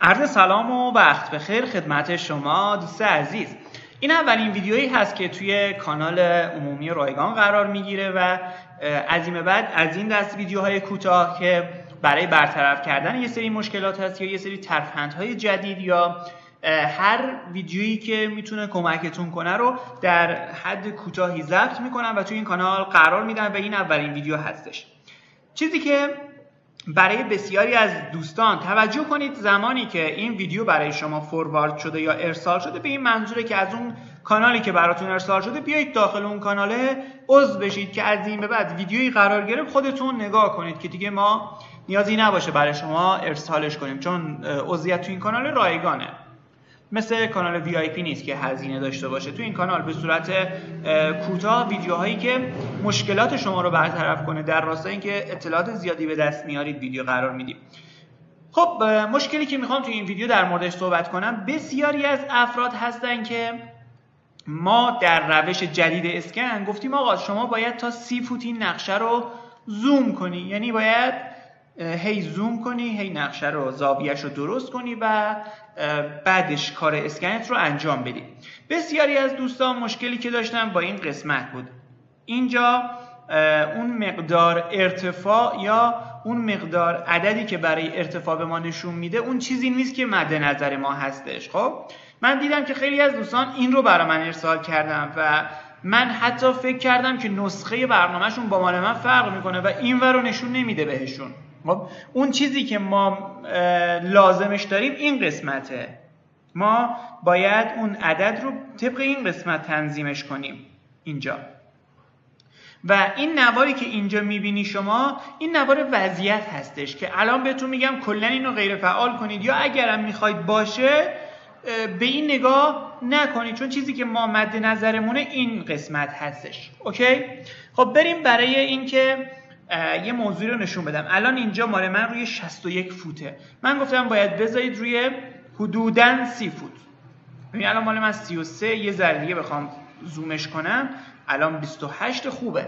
عرض سلام و وقت بخیر خدمت شما دوست عزیز. این اولین ویدیویی هست که توی کانال عمومی رایگان قرار میگیره و از این به بعد از این دست ویدیوهای کوتاه که برای برطرف کردن یه سری مشکلات هست یا یه سری ترفندهای جدید یا هر ویدیویی که میتونه کمکتون کنه رو در حد کوتاهی ضبط میکنم و توی این کانال قرار میدم و این اولین ویدیو هستش. چیزی که برای بسیاری از دوستان توجه کنید، زمانی که این ویدیو برای شما فوروارد شده یا ارسال شده به این منظوره که از اون کانالی که براتون ارسال شده بیایید داخل اون کاناله عضو بشید که از این به بعد ویدیویی قرار گرفت خودتون نگاه کنید که دیگه ما نیازی نباشه برای شما ارسالش کنیم، چون عضویت تو این کانال رایگانه، مثل کانال VIP نیست که هزینه داشته باشه. تو این کانال به صورت کوتاه ویدیوهایی که مشکلات شما رو برطرف کنه در راستای اینکه اطلاعات زیادی به دست میارید ویدیو قرار میدیم. خب مشکلی که میخوام تو این ویدیو در موردش صحبت کنم، بسیاری از افراد هستن که ما در روش جدید اسکن گفتیم آقا شما باید تا 30 فوت این نقشه رو زوم کنی، یعنی باید هی زوم کنی، هی نقشه رو زاویه‌اش رو درست کنی و بعدش کار اسکنت رو انجام بدی. بسیاری از دوستان مشکلی که داشتن با این قسمت بود، اینجا اون مقدار ارتفاع یا اون مقدار عددی که برای ارتفاع به ما نشون میده اون چیزی نیست که مد نظر ما هستش. خب من دیدم که خیلی از دوستان این رو برای من ارسال کردن و من حتی فکر کردم که نسخه برنامهشون با مال من فرق میکنه و این ور رو نشون نمیده بهشون. خب اون چیزی که ما لازمش داریم این قسمته، ما باید اون عدد رو طبق این قسمت تنظیمش کنیم اینجا. و این نواری که اینجا میبینی شما، این نوار وضعیت هستش که الان بهتون میگم کلا اینو غیر فعال کنید یا اگرم میخواید باشه به این نگاه نکنید، چون چیزی که ما مد نظرمونه این قسمت هستش. اوکی؟ خب بریم برای اینکه یه موضوع رو نشون بدم. الان اینجا مال من روی 61 فوته، من گفتم باید بذارید روی حدوداً 30 فوت. ببین الان مال من 33، یه ذره دیگه بخوام زومش کنم الان 28 خوبه.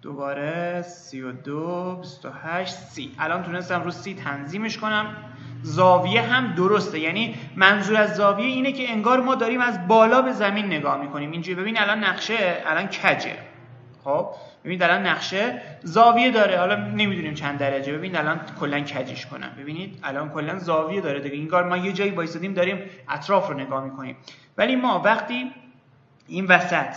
دوباره 32 28 30. الان تونستم رو 30 تنظیمش کنم. زاویه هم درسته، یعنی منظور از زاویه اینه که انگار ما داریم از بالا به زمین نگاه میکنیم. اینجوری ببین الان نقشه الان کجه. خب ببینید الان نقشه زاویه داره، حالا نمیدونیم چند درجه. ببینید الان کلا کجش کنم، ببینید الان کلا زاویه داره دیگه، انگار ما یه جایی وایسادیم داریم اطراف رو نگاه میکنیم. ولی ما وقتی این وسط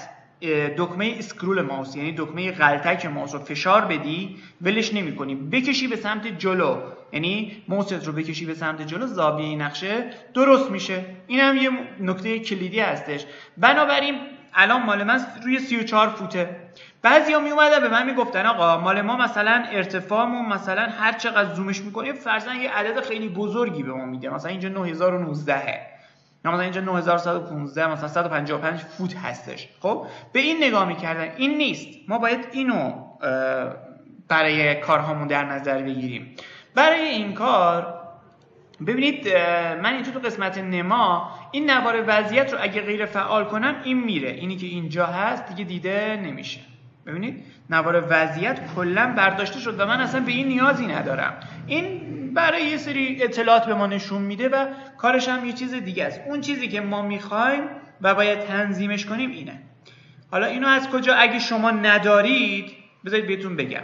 دکمه اسکرول ماوس یعنی دکمه غلطک ماوس رو فشار بدی ولش نمی‌کنی، بکشی به سمت جلو، یعنی ماوست رو بکشی به سمت جلو، زاویه نقشه درست میشه. این هم یه نکته کلیدی هستش. بنابراین الان مال من روی 34 فوته. بعضیا می اومدن به من میگفتن آقا مال ما مثلا ارتفاعمون مثلا هر چقدر زومش می‌کنیم فرضاً یه عدد خیلی بزرگی به ما میده، مثلا اینجا 9019 یا مثلا اینجا 9115 مثلا 155 فوت هستش. خب به این نگاه میکردن، این نیست. ما باید اینو برای کارهامون در نظر بگیریم. برای این کار ببینید من اینجا تو قسمت نما این نوار وضعیت رو اگه غیر فعال کنم این میره، اینی که اینجا هست دیگه دیده نمیشه. ببینید نوار وضعیت کلا برداشته شد و من اصلا به این نیازی ندارم. این برای یه سری اطلاعات به ما نشون میده و کارش هم یه چیز دیگه است. اون چیزی که ما میخوایم و باید تنظیمش کنیم اینه. حالا اینو از کجا اگه شما ندارید بذارید بهتون بگم.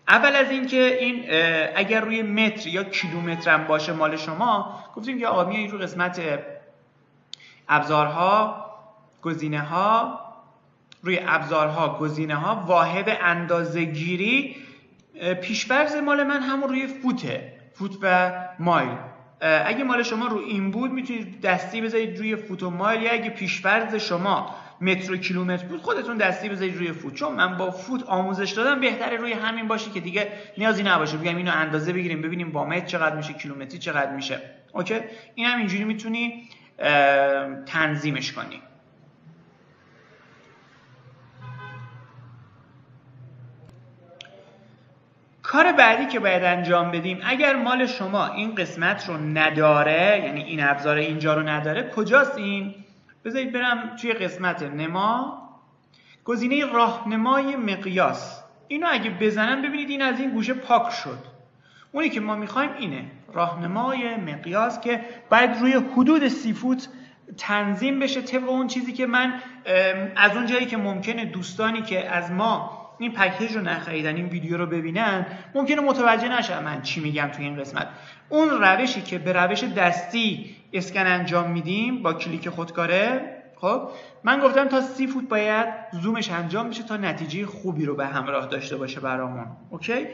اول از این که این اگر روی متر یا کیلومتر هم باشه مال شما، گفتیم که آقا میایید رو قسمت ابزارها گزینه‌ها، روی ابزارها گزینه‌ها واحد اندازه‌گیری، پیش‌فرض مال من همون روی فوته، فوت و مایل. اگه مال شما رو این بود میتونید دستی بذارید روی فوت و مایل، یا اگه پیش‌فرض شما متر و کیلومتر بود خودتون دستی بذارید روی فوت. چون من با فوت آموزش دادم بهتره روی همین باشه که دیگه نیازی نباشه بگم اینو اندازه بگیریم ببینیم با متر چقدر میشه، کیلومتری چقدر میشه. اوکی؟ این هم اینجوری میتونی تنظیمش کنی. کار بعدی که باید انجام بدیم، اگر مال شما این قسمت رو نداره، یعنی این ابزار اینجا رو نداره، کجاست این؟ بذارید برم توی قسمت نما، گزینه راهنمای مقیاس. اینو اگه بزنم ببینید این از این گوشه پاک شد. اونی که ما میخوایم اینه، راهنمای مقیاس که باید روی حدود 30 فوت تنظیم بشه طبق اون چیزی که من از اون جایی که ممکنه دوستانی که از ما این پکیج رو نخریدن این ویدیو رو ببینن ممکنه متوجه نشن من چی میگم توی این قسمت. اون روشی که به روش دستی اسکن انجام میدیم با کلیک خودکاره، خب من گفتم تا 30 فوت باید زومش انجام بشه تا نتیجه خوبی رو به همراه داشته باشه برامون. اوکی؟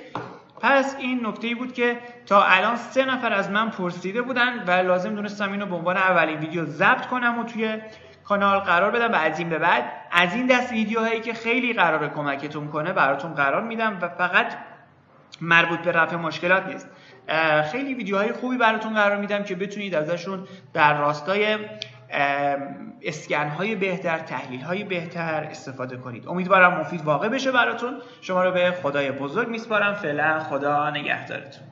پس این نکته‌ای بود که تا الان 3 نفر از من پرسیده بودن و لازم دونستم اینو به عنوان اولین ویدیو ضبط کنم و توی کانال قرار بدم و از این به بعد از این دست ویدیوهایی که خیلی قراره کمکتون کنه براتون قرار میدم و فقط مربوط به رفع مشکلات نیست. خیلی ویدیوهای خوبی براتون قرار میدم که بتونید ازشون در راستای اسکن‌های بهتر، تحلیل‌های بهتر استفاده کنید. امیدوارم مفید واقع بشه براتون. شما رو به خدای بزرگ میسپارم. فعلا خدا نگهدارتون.